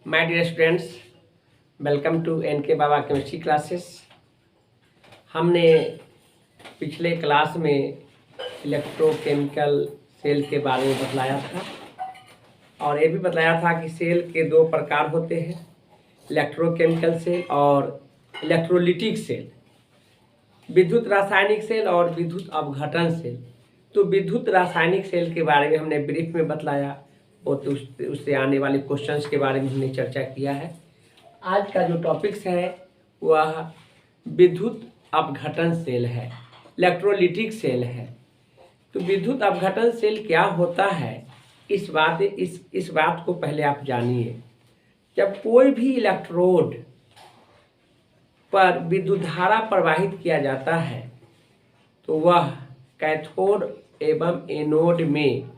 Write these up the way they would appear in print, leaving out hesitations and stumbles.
My dear students, welcome to NK Baba chemistry classes. हमने पिछले class में इलेक्ट्रोकेमिकल सेल के बारे में बतलाया था और ये भी बताया था कि सेल के दो प्रकार होते हैं, इलेक्ट्रोकेमिकल सेल और इलेक्ट्रोलिटिक सेल, विद्युत रासायनिक सेल और विद्युत अपघटन सेल। तो विद्युत रासायनिक सेल के बारे में हमने ब्रीफ में बतलाया और तो उससे आने वाले क्वेश्चंस के बारे में हमने चर्चा किया है। आज का जो टॉपिक्स है वह विद्युत अपघटन सेल है, इलेक्ट्रोलिटिक सेल है। तो विद्युत अपघटन सेल क्या होता है, इस बात को पहले आप जानिए। जब कोई भी इलेक्ट्रोड पर विद्युत धारा प्रवाहित किया जाता है तो वह कैथोड एवं एनोड में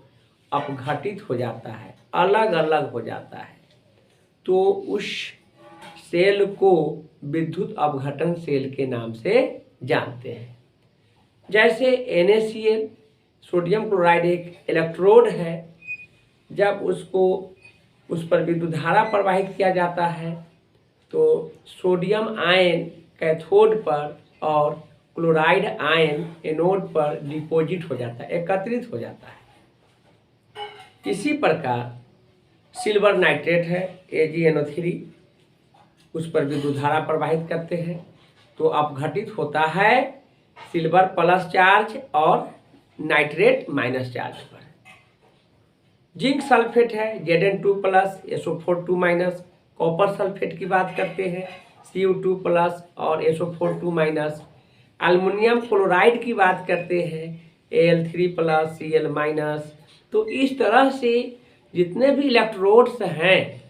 अपघटित हो जाता है, अलग अलग हो जाता है। तो उस सेल को विद्युत अपघटन सेल के नाम से जानते हैं। जैसे NaCl, सोडियम क्लोराइड एक इलेक्ट्रोड है। जब उस पर विद्युत धारा प्रवाहित किया जाता है तो सोडियम आयन कैथोड पर और क्लोराइड आयन एनोड पर डिपॉजिट हो जाता है, एकत्रित हो जाता है। इसी प्रकार सिल्वर नाइट्रेट है AgNO3, उस पर विद्युत धारा प्रवाहित करते हैं तो अपघटित होता है सिल्वर प्लस चार्ज और नाइट्रेट माइनस चार्ज पर। जिंक सल्फेट है Zn2 plus SO4 minus, copper sulphate की बात करते हैं Cu2 प्लस और SO4 माइनस, एल्युमिनियम क्लोराइड की बात करते हैं Al3 प्लस Cl माइनस। तो इस तरह से जितने भी इलेक्ट्रोड्स हैं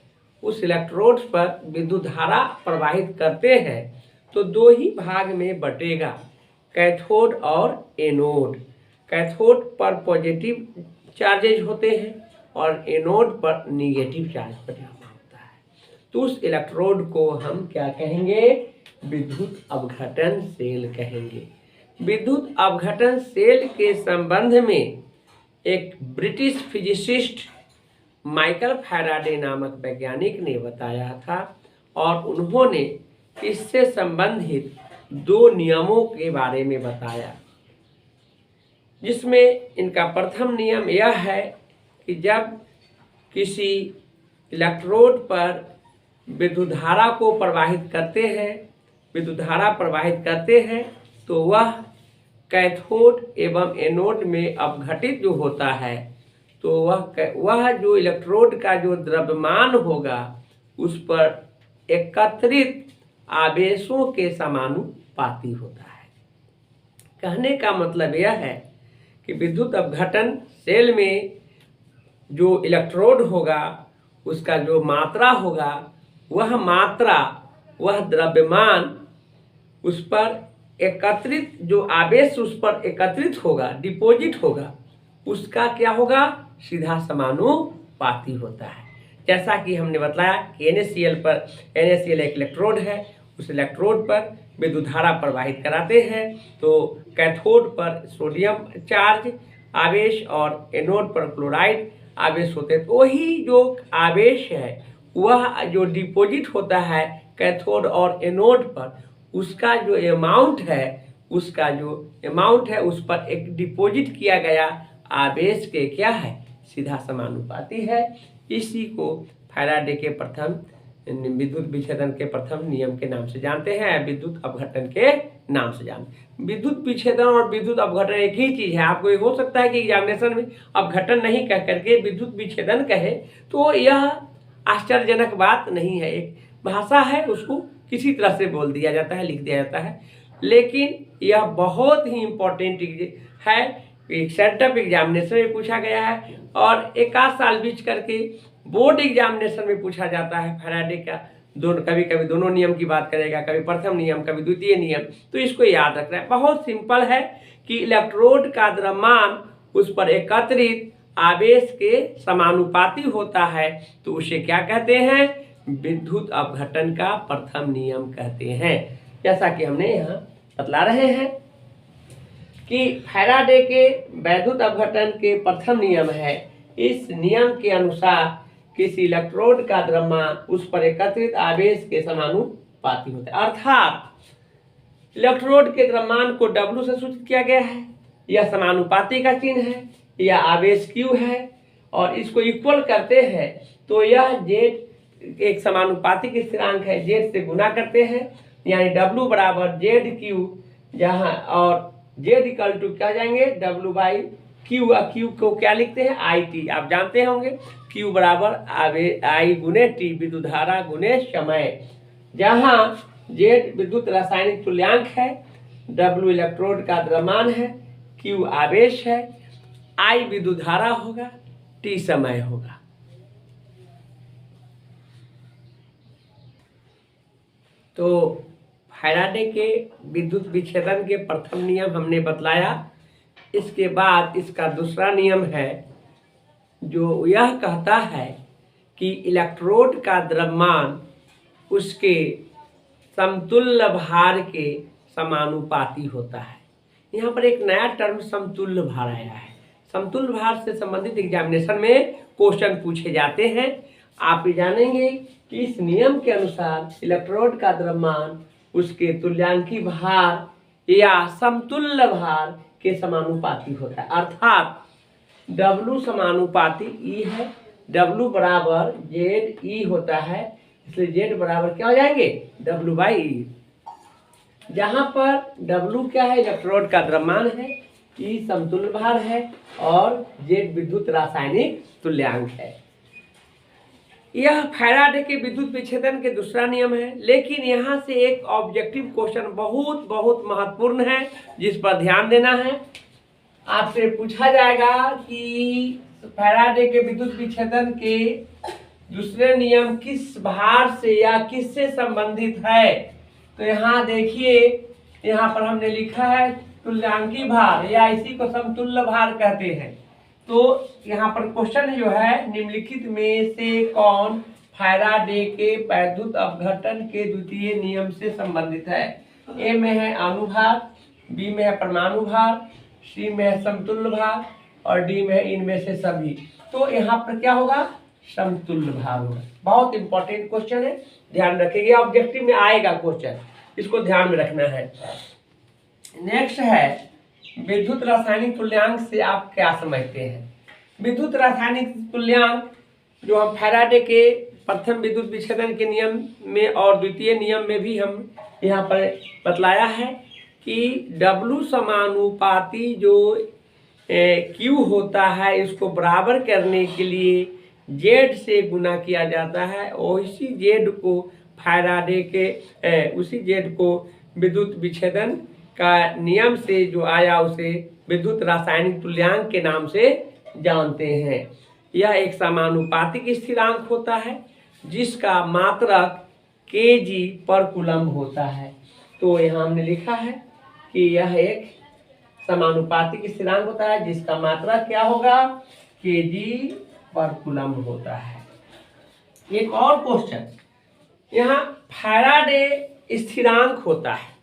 उस इलेक्ट्रोड्स पर विद्युत धारा प्रवाहित करते हैं तो दो ही भाग में बटेगा, कैथोड और एनोड। कैथोड पर पॉजिटिव चार्जेज होते हैं और एनोड पर निगेटिव चार्ज जमा होता है। तो उस इलेक्ट्रोड को हम क्या कहेंगे, विद्युत अपघटन सेल कहेंगे। विद्युत अपघटन सेल के संबंध में एक ब्रिटिश फिजिसिस्ट माइकल फैराडे नामक वैज्ञानिक ने बताया था और उन्होंने इससे संबंधित दो नियमों के बारे में बताया, जिसमें इनका प्रथम नियम यह है कि जब किसी इलेक्ट्रोड पर विद्युत धारा को प्रवाहित करते हैं तो वह कैथोड एवं एनोड में अपघटित जो होता है तो वह जो इलेक्ट्रोड का जो द्रव्यमान होगा उस पर एकत्रित आवेशों के समानुपाती होता है। कहने का मतलब यह है कि विद्युत अपघटन सेल में जो इलेक्ट्रोड होगा उसका जो मात्रा होगा वह द्रव्यमान उस पर एकत्रित, जो आवेश उस पर एकत्रित होगा, डिपॉजिट होगा, उसका क्या होगा, सीधा समानुपाती होता है। जैसा कि हमने बताया कि NaCl एक इलेक्ट्रोड है, उस इलेक्ट्रोड पर विद्युत धारा प्रवाहित कराते हैं तो कैथोड पर सोडियम चार्ज आवेश और एनोड पर क्लोराइड आवेश होते हैं। तो वही जो आवेश है वह जो डिपॉजिट होता है कैथोड और एनोड पर, उसका जो अमाउंट है उस पर एक डिपॉजिट किया गया आवेश के क्या है, सीधा समानुपाती है। इसी को फैराडे के प्रथम विद्युत विच्छेदन के प्रथम नियम के नाम से जानते हैं, विद्युत अपघटन के नाम से जानते हैं। विद्युत विच्छेदन और विद्युत अपघटन एक ही चीज है। आपको ये हो सकता है कि एग्जामिनेशन में अपघटन नहीं कह करके विद्युत विच्छेदन कहे, तो यह आश्चर्यजनक बात नहीं है। एक भाषा है, उसको किसी तरह से बोल दिया जाता है, लिख दिया जाता है, लेकिन यह बहुत ही इम्पोर्टेंट है। सेंटअप एग्जामिनेशन में पूछा गया है और एक आध साल बीच करके बोर्ड एग्जामिनेशन में पूछा जाता है। फैराडे का कभी कभी दोनों नियम की बात करेगा, कभी प्रथम नियम, कभी द्वितीय नियम। तो इसको याद रखना है। बहुत सिंपल है कि इलेक्ट्रोड का द्रव्यमान उस पर एकत्रित आवेश के समानुपाती होता है, तो उसे क्या कहते हैं, विद्युत अपघटन का प्रथम नियम कहते हैं। जैसा कि हमने यहाँ बतला रहे हैं कि फैराडे के विद्युत अपघटन के प्रथम नियम है। इस नियम के अनुसार किसी इलेक्ट्रोड का द्रव्यमान उस पर एकत्रित आवेश के समानुपाती होता है। अर्थात इलेक्ट्रोड के द्रव्यमान को W से सूचित किया गया है, यह समानुपाती का चिन्ह है, यह आवेश Q है और इसको इक्वल करते हैं तो यह Z एक समानुपातिक स्थिरांक है, Z से गुना करते हैं यानी W बराबर ZQ, जहाँ और Z इक्वल टू क्या जाएंगे W बाई Q। Q को क्या लिखते हैं IT, आप जानते होंगे Q बराबर I गुने T विद्युत धारा गुने समय, जहाँ Z विद्युत रासायनिक तुल्यांक है, W इलेक्ट्रोड का द्रव्यमान है, Q आवेश है, I विद्युत धारा होगा, T समय होगा। तो फैराडे के विद्युत विच्छेदन के प्रथम नियम हमने बतलाया। इसके बाद इसका दूसरा नियम है जो यह कहता है कि इलेक्ट्रोड का द्रव्यमान उसके समतुल्य भार के समानुपाती होता है। यहाँ पर एक नया टर्म समतुल्य भार आया है। समतुल्य भार से संबंधित एग्जामिनेशन में क्वेश्चन पूछे जाते हैं। आप जानेंगे कि इस नियम के अनुसार इलेक्ट्रोड का द्रव्यमान उसके तुल्यांकी भार या समतुल्य भार के समानुपाती होता है। अर्थात W समानुपाती E है, W बराबर ZE होता है, इसलिए Z बराबर क्या हो जाएंगे W बाई E। जहाँ पर W क्या है इलेक्ट्रोड का द्रव्यमान है, E समतुल्य भार है और Z विद्युत रासायनिक तुल्यांक है। यह फैराडे के विद्युत विच्छेदन के दूसरा नियम है। लेकिन यहाँ से एक ऑब्जेक्टिव क्वेश्चन बहुत बहुत महत्वपूर्ण है जिस पर ध्यान देना है। आपसे पूछा जाएगा कि फैराडे के विद्युत विच्छेदन के दूसरे नियम किस भार से या किससे संबंधित है। तो यहाँ देखिए, यहाँ पर हमने लिखा है तुल्यांकी भार या इसी को समतुल्य भार कहते हैं। तो यहाँ पर क्वेश्चन जो है निम्नलिखित में से कौन फैराडे के वैद्युत अपघटन के द्वितीय नियम से संबंधित है। ए में है अनुभार, बी में है परमाणु भार, सी में है समतुल्य भार और डी में है इनमें से सभी। तो यहाँ पर क्या होगा समतुल्य भार होगा। बहुत इंपॉर्टेंट क्वेश्चन है, ध्यान रखेंगे, ऑब्जेक्टिव में आएगा क्वेश्चन, इसको ध्यान में रखना है। नेक्स्ट है विद्युत रासायनिक तुल्यांक से आप क्या समझते हैं। विद्युत रासायनिक तुल्यांक जो हम फैराडे के प्रथम विद्युत विच्छेदन के नियम में और द्वितीय नियम में भी हम यहाँ पर बतलाया है कि W समानुपाती जो Q होता है इसको बराबर करने के लिए Z से गुना किया जाता है और इसी Z को फैराडे के उसी Z को विद्युत विच्छेदन का नियम से जो आया उसे विद्युत रासायनिक तुल्यांक के नाम से जानते हैं। यह एक समानुपातिक स्थिरांक होता है जिसका मात्रक kg पर कूलम होता है। तो यहाँ हमने लिखा है कि यह एक समानुपातिक स्थिरांक होता है जिसका मात्रक क्या होगा kg पर कूलम होता है। एक और क्वेश्चन, यहाँ फैराडे स्थिरांक होता है।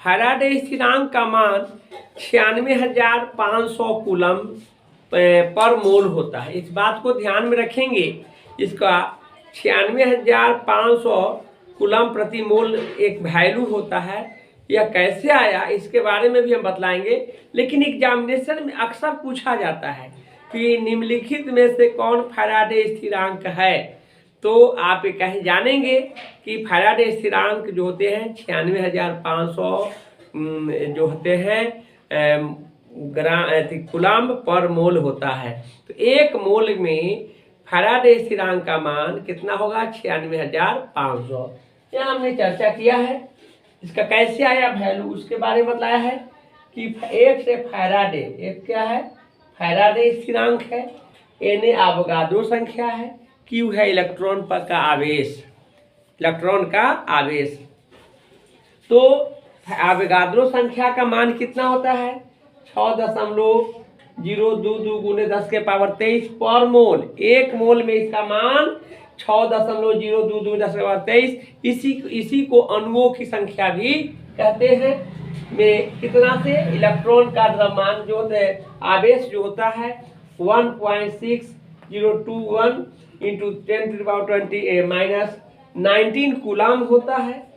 फैराडे स्थिरांक का मान 96,500 कूलम पर मोल होता है। इस बात को ध्यान में रखेंगे, इसका 96,500 कूलम प्रति मोल एक वैल्यू होता है। यह कैसे आया इसके बारे में भी हम बतलाएंगे। लेकिन एग्जामिनेशन में अक्सर पूछा जाता है कि निम्नलिखित में से कौन फैराडे स्थिरांक है। तो आप कहीं जानेंगे कि फैराडे स्थिरांक जो होते हैं 96,500 जो होते हैं कूलम पर मोल होता है। तो एक मोल में फैराडे स्थिरांक का मान कितना होगा 96,500। यहाँ हमने चर्चा किया है, इसका कैसे आया वैल्यू उसके बारे में बताया है कि एक से फैराडे, एक क्या है फैराडे स्थिरांक है, Na अवोगाद्रो संख्या है, Q है इलेक्ट्रॉन पर का आवेश, इलेक्ट्रॉन का आवेश। तो अवोगाद्रो संख्या का मान कितना होता है 6.022 गुने 10 के पावर 23 पर मोल। एक मोल में इसका मान 6.022 10 के पावर 23। इसी को अणुओं की संख्या भी कहते हैं। में कितना से इलेक्ट्रॉन का द्रव्यमान जो आवेश जो होता है 1.6 021 इंटू 10⁻20 माइनस 19 कूलाम होता है।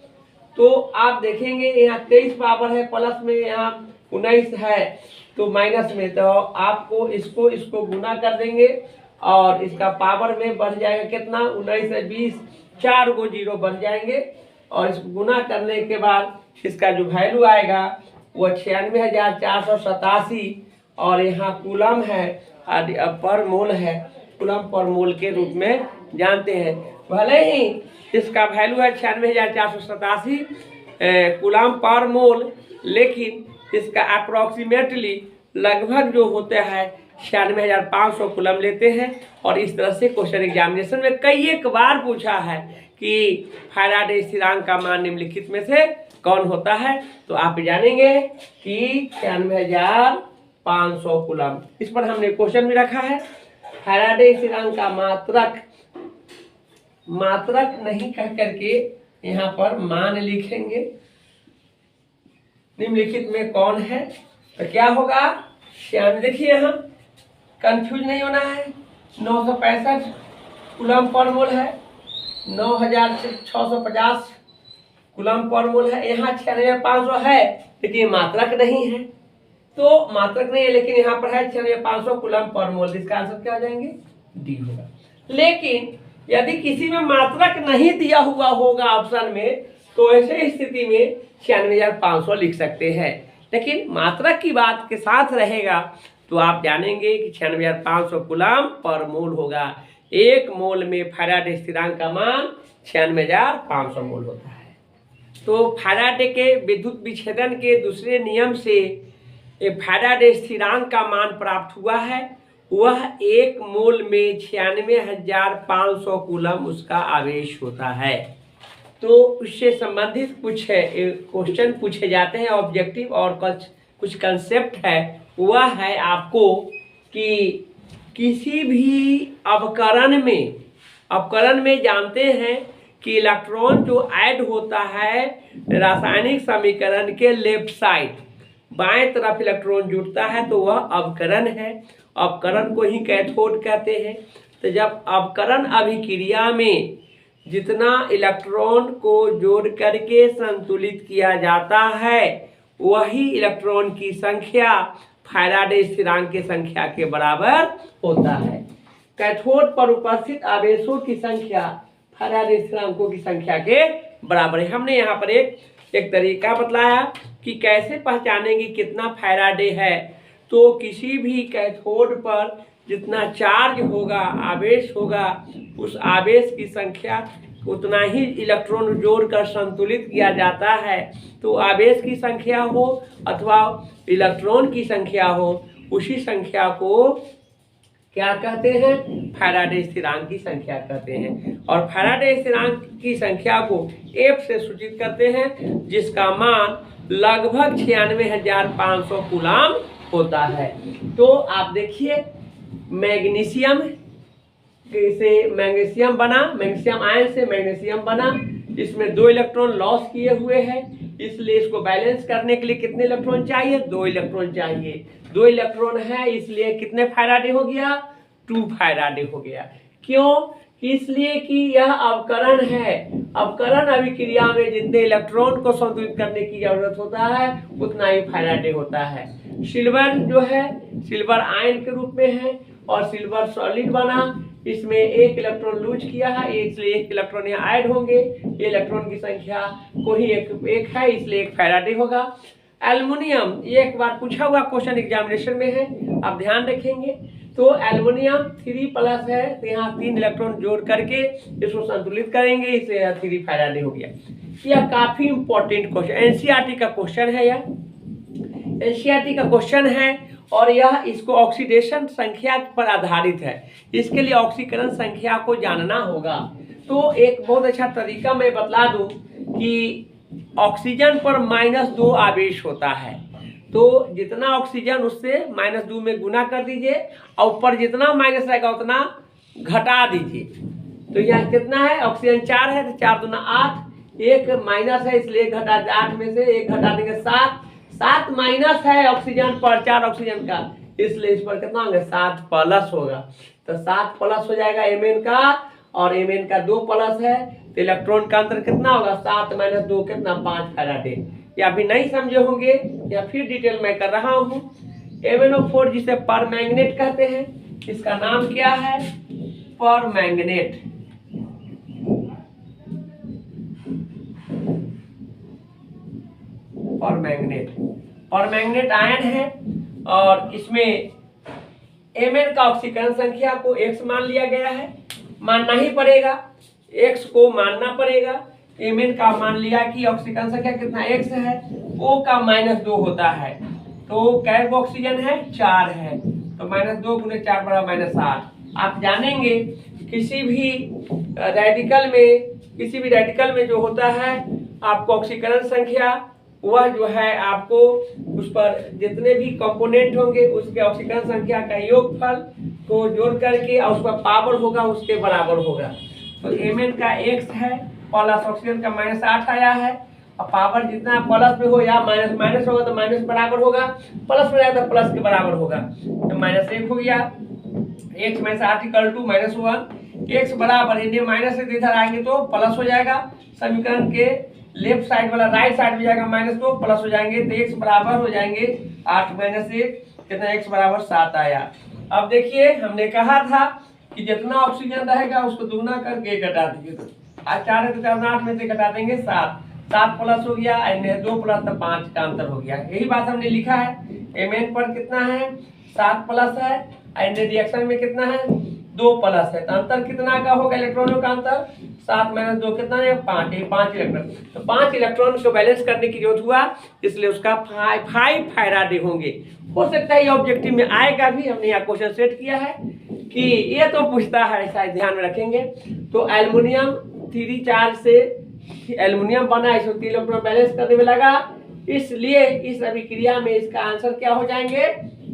तो आप देखेंगे यहाँ 23 पावर है, प्लस में यहाँ 19 है, तो माइनस में, तो आपको इसको गुना कर देंगे और इसका पावर में बढ़ जाएगा कितना, 19 से 20, 4 गो जीरो बढ़ जाएंगे और इसको गुना करने के बाद इसका जो वैल्यू आएगा वो 96,487 और यहाँ कूलम है पर मोल है, कूलम पर मोल के रूप में जानते हैं। भले ही इसका वैल्यू है 96,487 कूलम पर मोल, लेकिन इसका अप्रोक्सीमेटली लगभग जो होता है 96,500 कूलम लेते हैं। और इस तरह से क्वेश्चन एग्जामिनेशन में कई एक बार पूछा है कि फैराडे स्थिरांक का मान निम्नलिखित में से कौन होता है, तो आप जानेंगे कि 96,500 कूलम। इस पर हमने क्वेश्चन भी रखा है। फैराडे स्थिरांक का मात्रक नहीं कह करके यहाँ पर मान लिखेंगे, निम्नलिखित में कौन है, तो क्या होगा, देखिए यहाँ कंफ्यूज नहीं होना है। 965 कूलम पर मोल है, 9,650 कूलम पर मोल है, यहाँ 96,500 है लेकिन मात्रक नहीं है, तो मात्रक नहीं है लेकिन यहाँ पर है 96,500 कूलम पर मोल, इसका आंसर क्या हो जाएंगे, डी होगा। लेकिन यदि किसी में मात्रक नहीं दिया हुआ होगा ऑप्शन में, तो ऐसे स्थिति में 96,500 लिख सकते हैं, लेकिन मात्रक की बात के साथ रहेगा तो आप जानेंगे कि 96,500 कूलम पर मोल होगा। एक मोल में फैराडे स्थिरांक का मान 96,500 मोल होता है। तो फैराडे के विद्युत विच्छेदन के दूसरे नियम से फैराडे स्थिरांक का मान प्राप्त हुआ है, वह एक मोल में 96,500 कूलम उसका आवेश होता है। तो उससे संबंधित कुछ क्वेश्चन पूछे जाते हैं ऑब्जेक्टिव, और कुछ कंसेप्ट है, वह है आपको कि किसी भी अवकरण में जानते हैं कि इलेक्ट्रॉन जो ऐड होता है रासायनिक समीकरण के लेफ्ट साइड, बाएं तरफ इलेक्ट्रॉन जुड़ता है, तो वह अवकरण है। अवकरण को ही कैथोड कहते हैं। तो जब अवकरण अभिक्रिया में जितना इलेक्ट्रॉन को जोड़ करके संतुलित किया जाता है, वही इलेक्ट्रॉन की संख्या फैराडे स्थिरांक की संख्या के बराबर होता है। कैथोड पर उपस्थित आवेशों की संख्या फैराडे स्थिरांकों की संख्या के बराबर है। हमने यहाँ पर एक तरीका बतलाया कि कैसे पहचानेंगे कितना फैराडे है। तो किसी भी कैथोड पर जितना चार्ज होगा, आवेश होगा, उस आवेश की संख्या उतना ही इलेक्ट्रॉन जोड़कर संतुलित किया जाता है। तो आवेश की संख्या हो अथवा इलेक्ट्रॉन की संख्या हो, उसी संख्या को क्या कहते हैं, फैराडे स्थिरांक की संख्या कहते हैं। और फैराडे स्थिरांक की संख्या को F से सूचित करते हैं, जिसका मान लगभग 96,500 कूलम होता है। तो आप देखिए मैग्नीशियम से मैग्नीशियम बना, मैग्नीशियम आयन से मैग्नीशियम बना, इसमें 2 इलेक्ट्रॉन लॉस किए हुए हैं, इसलिए इसको बैलेंस करने के लिए कितने इलेक्ट्रॉन चाहिए, 2 इलेक्ट्रॉन चाहिए। 2 इलेक्ट्रॉन है इसलिए कितने फैराडे हो गया, 2 फैराडे हो गया। क्यों, इसलिए कि यह अवकरण है। अवकरण अभिक्रिया में जितने इलेक्ट्रॉन को संतुलित करने की जरूरत होता है उतना ही फैराडे होता है। सिल्वर जो है सिल्वर आयन के रूप में है और सिल्वर सॉलिड बना, इसमें 1 इलेक्ट्रॉन लूज किया है, इसलिए 1 इलेक्ट्रॉन यहाँ ऐड होंगे। ये इलेक्ट्रॉन की संख्या को ही एक है, इसलिए 1 फैराडे होगा। एल्युमिनियम, ये एक बार पूछा हुआ क्वेश्चन एग्जामिनेशन में है, आप ध्यान रखेंगे। तो एल्युमिनियम 3+ है, तो यहाँ 3 इलेक्ट्रॉन जोड़ करके इसको संतुलित करेंगे, इसलिए 3 फैराडे हो गया। यह काफी इंपॉर्टेंट क्वेश्चन, एनसीईआरटी का क्वेश्चन है, यह एनसीईआरटी का क्वेश्चन है और यह इसको ऑक्सीडेशन संख्या पर आधारित है। इसके लिए ऑक्सीकरण संख्या को जानना होगा। तो एक बहुत अच्छा तरीका मैं बतला दूं कि ऑक्सीजन पर -2 आवेश होता है, तो जितना ऑक्सीजन उससे -2 में गुना कर दीजिए और ऊपर जितना माइनस रहेगा उतना घटा दीजिए। तो यहाँ कितना है, ऑक्सीजन 4 है तो 4 दूना 8, 1 माइनस है इसलिए घटा 8 में से 1 घटा देंगे 7 माइनस है ऑक्सीजन पर 4 ऑक्सीजन का, इसलिए इस पर कितना होगा 7 प्लस होगा। तो 7 प्लस हो जाएगा Mn का, और Mn का 2 प्लस है, तो इलेक्ट्रॉन का अंतर कितना होगा 7 - 2 कितना 5 फैराडे। या अभी नहीं समझे होंगे या फिर डिटेल में कर रहा हूँ। MnO4 जिसे परमैंगनेट कहते हैं, इसका नाम क्या है परमैंगनेट। परमैंगनेट आयन है, और इसमें Mn का ऑक्सीकरण संख्या को x मान लिया गया है, मानना ही पड़ेगा, x को मानना पड़ेगा। Mn का मान लिया कि ऑक्सीकरण संख्या कितना x है, O का -2 होता है, तो कैब ऑक्सीजन है 4 है, तो -2 × 4 = -8। आप जानेंगे किसी भी रेडिकल में जो होता है आपको ऑक्सीकरण संख्या, वह जो है आपको उस पर जितने भी कंपोनेंट होंगे उसके ऑक्सीकरण संख्या का योगफल को जोड़ करके और उस पर पावर होगा उसके बराबर होगा। तो Mn का x है, प्लस ऑक्सीजन का -8 आया है, और पावर जितना प्लस में हो या माइनस होगा तो माइनस बराबर होगा, प्लस में जाएगा तो प्लस के बराबर होगा, तो -1 हो गया। x - 8 = -1, x बराबर इन्हें माइनस से इधर आएंगे तो प्लस हो जाएगा, समीकरण के लेफ्ट साइड वाला राइट साइड में जाएगा -2 प्लस हो जाएंगे, तो x बराबर हो जाएंगे 8 - 1 कितना x बराबर 7 आया। अब देखिए हमने कहा था कि जितना ऑक्सीजन रहेगा उसको दुगना करके घटा दीजिए, तो 4 है तो 4 8 में से घटा देंगे 7 प्लस हो गया, 2 प्लस तो 5 का अंतर हो गया। यही बात हमने लिखा है। Mn पर कितना है 7 प्लस है, रिएक्शन में कितना है 2 प्लस है, तो अंतर कितना का होगा इलेक्ट्रॉनों का अंतर 7 - 2 कितना है 5, ये 5 इलेक्ट्रॉन, तो 5 इलेक्ट्रॉन को बैलेंस करने की जरूरत हुआ, इसलिए उसका 5 फैराडे होंगे। हो सकता है ये ऑब्जेक्टिव में आएगा भी, हमने यहाँ क्वेश्चन सेट किया है कि ये तो पूछता है, ऐसा ध्यान में रखेंगे। तो एल्युमिनियम 3 चार्ज से एल्युमिनियम बना, इसको 3 इलेक्ट्रॉन बैलेंस करने में लगा, इसलिए इस अभिक्रिया में इसका आंसर क्या हो जाएंगे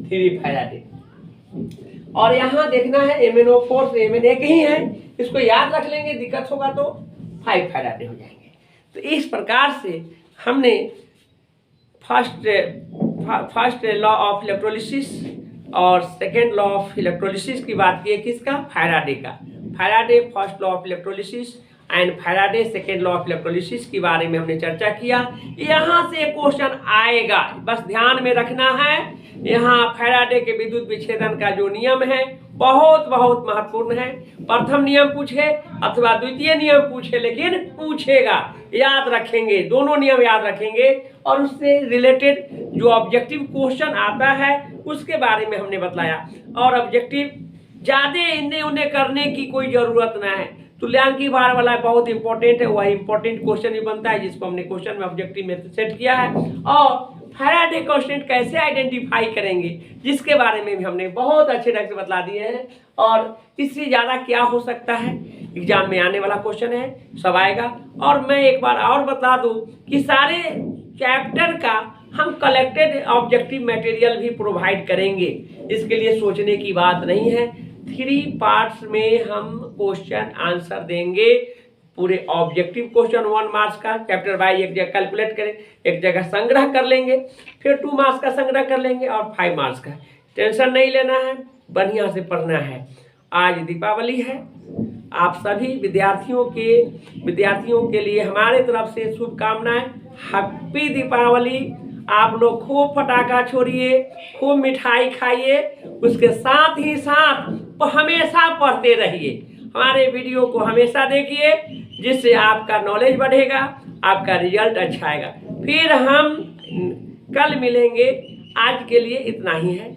3 फैराडे। और यहाँ देखना है MnO4 से Mn एक ही है, इसको याद रख लेंगे, दिक्कत होगा तो 5 फैराडे हो जाएंगे। तो इस प्रकार से हमने फर्स्ट लॉ ऑफ इलेक्ट्रोलिसिस और सेकेंड लॉ ऑफ इलेक्ट्रोलिसिस की बात की है, किसका फैराडे का। Faraday first law of electrolysis and Faraday second law of electrolysis के बारे में हमने चर्चा किया। यहाँ से क्वेश्चन आएगा, बस ध्यान में रखना है। यहाँ फैराडे के विद्युत विच्छेदन का जो नियम है बहुत बहुत महत्वपूर्ण है। प्रथम नियम पूछे अथवा द्वितीय नियम पूछे, लेकिन पूछेगा, याद रखेंगे, दोनों नियम याद रखेंगे, और उससे रिलेटेड जो ऑब्जेक्टिव क्वेश्चन आता है उसके बारे में हमने बतलाया। और ऑब्जेक्टिव ज़्यादा इन्हें उन्हें करने की कोई ज़रूरत ना है, तुल्यांकी भार वाला बहुत इंपॉर्टेंट है, वह इंपॉर्टेंट क्वेश्चन भी बनता है जिसको हमने क्वेश्चन में ऑब्जेक्टिव में सेट किया है। और फैराडे कांस्टेंट कैसे आइडेंटिफाई करेंगे जिसके बारे में भी हमने बहुत अच्छे ढंग से बतला दिए हैं। और इससे ज़्यादा क्या हो सकता है, एग्जाम में आने वाला क्वेश्चन है, सब आएगा। और मैं एक बार और बता दूं कि सारे चैप्टर का हम कलेक्टेड ऑब्जेक्टिव मटेरियल भी प्रोवाइड करेंगे, इसके लिए सोचने की बात नहीं है। 3 पार्ट्स में हम क्वेश्चन आंसर देंगे, पूरे ऑब्जेक्टिव क्वेश्चन 1 मार्क्स का चैप्टर वाइज एक जगह कैलकुलेट करें, एक जगह संग्रह कर लेंगे, फिर 2 मार्क्स का संग्रह कर लेंगे और 5 मार्क्स का। टेंशन नहीं लेना है, बढ़िया से पढ़ना है। आज दीपावली है, आप सभी विद्यार्थियों के लिए हमारे तरफ से शुभकामनाएं। हैप्पी दीपावली। आप लोग खूब पटाखा छोड़िए, खूब मिठाई खाइए, उसके साथ ही साथ हमेशा पढ़ते रहिए, हमारे वीडियो को हमेशा देखिए, जिससे आपका नॉलेज बढ़ेगा, आपका रिजल्ट अच्छा आएगा। फिर हम कल मिलेंगे, आज के लिए इतना ही है।